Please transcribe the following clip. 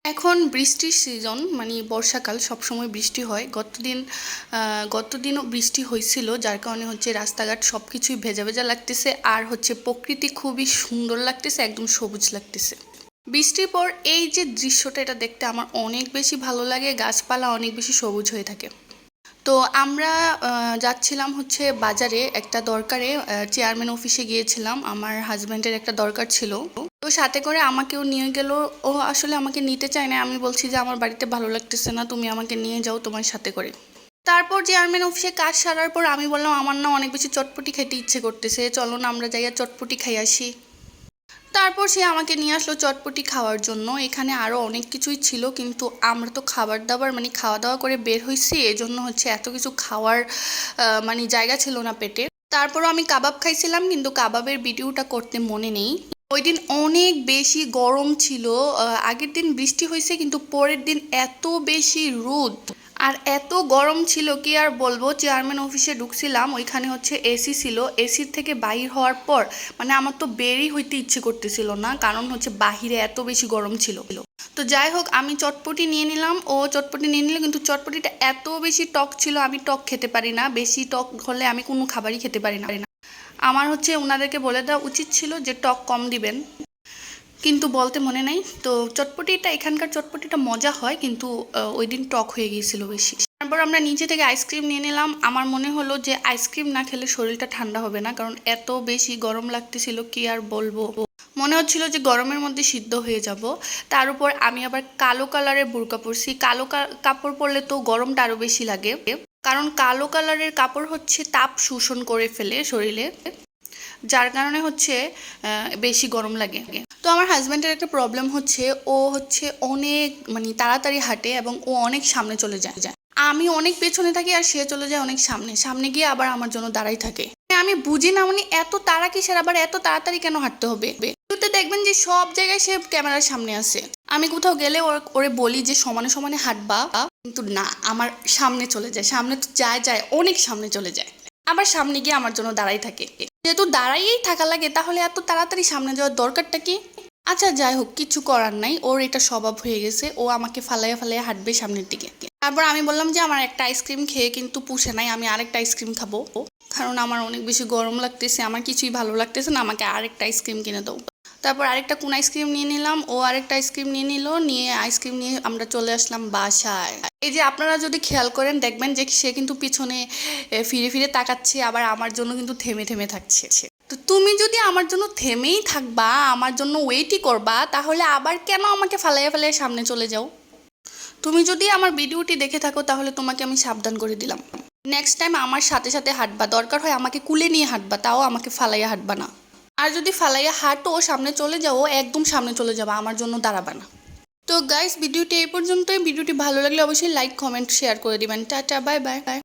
এখন বৃষ্টির সিজন মানে বর্ষাকাল, সবসময় বৃষ্টি হয়। গতদিনও বৃষ্টি হয়েছিল, যার কারণে হচ্ছে রাস্তাঘাট সব কিছুই ভেজা ভেজা লাগতেছে, আর হচ্ছে প্রকৃতি খুবই সুন্দর লাগতেছে, একদম সবুজ লাগতেছে। বৃষ্টির পর এই যে দৃশ্যটা, এটা দেখতে আমার অনেক বেশি ভালো লাগে, গাছপালা অনেক বেশি সবুজ হয়ে থাকে। তো আমরা যাচ্ছিলাম হচ্ছে বাজারে একটা দরকারে, চেয়ারম্যান অফিসে গিয়েছিলাম, আমার হাজব্যান্ডের একটা দরকার ছিল। তো সাথে করে আমাকেও নিয়ে গেল। ও আসলে আমাকে নিতে চায় না, আমি বলছি যে আমার বাড়িতে ভালো লাগতেছে না, তুমি আমাকে নিয়ে যাও তোমার সাথে করে। তারপর চেয়ারম্যান অফিসে কাজ সারার পর আমি বললাম আমার না অনেক বেশি চটপটি খেতে ইচ্ছে করতেছে, চলো না আমরা যাইয়া চটপটি খাই আসি। তারপর সে আমাকে নিয়ে আসলো চটপটি খাওয়ার জন্য। এখানে আরও অনেক কিছুই ছিল, কিন্তু আমরা তো খাবার দাবার মানে খাওয়া দাওয়া করে বের হয়েছি, এজন্য হচ্ছে এত কিছু খাওয়ার মানে জায়গা ছিল না পেটে। তারপরও আমি কাবাব খাইছিলাম, কিন্তু কাবাবের ভিডিওটা করতে মনে নেই। ওই দিন অনেক বেশি গরম ছিল। আগের দিন বৃষ্টি হয়েছে, কিন্তু পরের দিন এত বেশি রোদ আর এত গরম ছিল কি আর বলবো। চেয়ারম্যান অফিসে ঢুকছিলাম, ওইখানে হচ্ছে এসি ছিল। এসির থেকে বাহির হওয়ার পর মানে আমার তো বেরই হইতে ইচ্ছে করতেছিল না, কারণ হচ্ছে বাহিরে এত বেশি গরম ছিল। তো যাই হোক, আমি চটপটি নিয়ে নিলাম, ও চটপটি নিয়ে নিল, কিন্তু চটপটিটা এত বেশি টক ছিল, আমি টক খেতে পারি না। বেশি টক হলে আমি কোনো খাবারই খেতে পারি না। আমার হচ্ছে ওনাদেরকে বলে দেওয়া উচিত ছিল যে টক কম দিবেন, কিন্তু বলতে মনে নাই। তো চটপটিটা, এখানকার চটপটিটা মজা হয়, কিন্তু ওই দিন টক হয়ে গিয়েছিল বেশি। তারপর আমরা নিচে থেকে আইসক্রিম নিয়ে নিলাম। আমার মনে হলো যে আইসক্রিম না খেলে শরীরটা ঠান্ডা হবে না, কারণ এত বেশি গরম লাগতেছিল কি আর বলবো। মনে হচ্ছিল যে গরমের মধ্যে সিদ্ধ হয়ে যাব। তার উপর আমি আবার কালো কালারের বোরকা পরছি। কালো কাপড় পরলে তো গরমটা আরো বেশি লাগে, কারণ কালো কালারের কাপড় হচ্ছে তাপ শোষণ করে ফেলে শরীরে, যার কারণে হচ্ছে বেশি গরম লাগে। তো আমার হাজব্যান্ডের একটা প্রবলেম হচ্ছে, ও হচ্ছে অনেক মানে তাড়াতাড়ি হাঁটে এবং ও অনেক সামনে চলে যায়। আমি অনেক পেছনে থাকি আর সে চলে যায় অনেক সামনে, সামনে গিয়ে আবার আমার জন্য দাঁড়াই থাকে। আমি বুঝি না, মানে এত তাড়া কিসের, আবার এত তাড়াতাড়ি কেন হাঁটতে হবে। তো দেখবেন যে সব জায়গায় সে ক্যামেরার সামনে আছে। আমি কোথাও গেলে ওরে বলি যে সমানে সমানে হাঁটবা, কিন্তু না, আমার সামনে চলে যায়। সামনে তো যায় অনেক সামনে চলে যায়, আবার সামনে গিয়ে আমার জন্য দাঁড়াই থাকে। যেহেতু দাঁড়াইয়েই থাকা লাগে, তাহলে এত তাড়াতাড়ি সামনে যাওয়ার দরকারটা কি? আচ্ছা যাই হোক, কিছু করার নাই, ওর এটা স্বভাব হয়ে গেছে, ও আমাকে ফালাইয়া ফালাইয়া হাঁটবে সামনের দিকে। তারপর আমি বললাম যে আমার একটা আইসক্রিম খেয়ে কিন্তু পুষে নাই, আমি আরেকটা আইসক্রিম খাবো, কারণ আমার অনেক বেশি গরম লাগতেছে, আমার কিছুই ভালো লাগতেছে না, আমাকে আরেকটা আইসক্রিম কিনে দাও। তারপর আরেকটা কোন আইসক্রিম নিয়ে নিলাম, ও আরেকটা আইসক্রিম নিয়ে নিল, নিয়ে আইসক্রিম নিয়ে আমরা চলে আসলাম বাসায়। এই যে আপনারা যদি খেয়াল করেন দেখবেন যে সে কিন্তু পিছনে ফিরে ফিরে তাকাচ্ছে, আবার আমার জন্য কিন্তু থেমে থেমে থাকছে। তো তুমি যদি আমার জন্য থেমেই থাকবা, আমার জন্য ওয়েটই করবা, তাহলে আবার কেন আমাকে ফালাইয়া ফালাইয়া সামনে চলে যাও? তুমি যদি আমার ভিডিওটি দেখে থাকো, তাহলে তোমাকে আমি সাবধান করে দিলাম, নেক্সট টাইম আমার সাথে সাথে হাঁটবা, দরকার হয় আমাকে কুলে নিয়ে হাঁটবা, তাও আমাকে ফালাইয়া হাঁটবা না। আর যদি ফালাইয়া হাঁটো, সামনে চলে যাও, একদম সামনে চলে যাবা, আমার জন্য দাঁড়াবা না। তো গাইস, ভিডিওটি এই পর্যন্তই। ভিডিওটি ভালো লাগলে অবশ্যই লাইক কমেন্ট শেয়ার করে দিবেন। Tata, bye bye.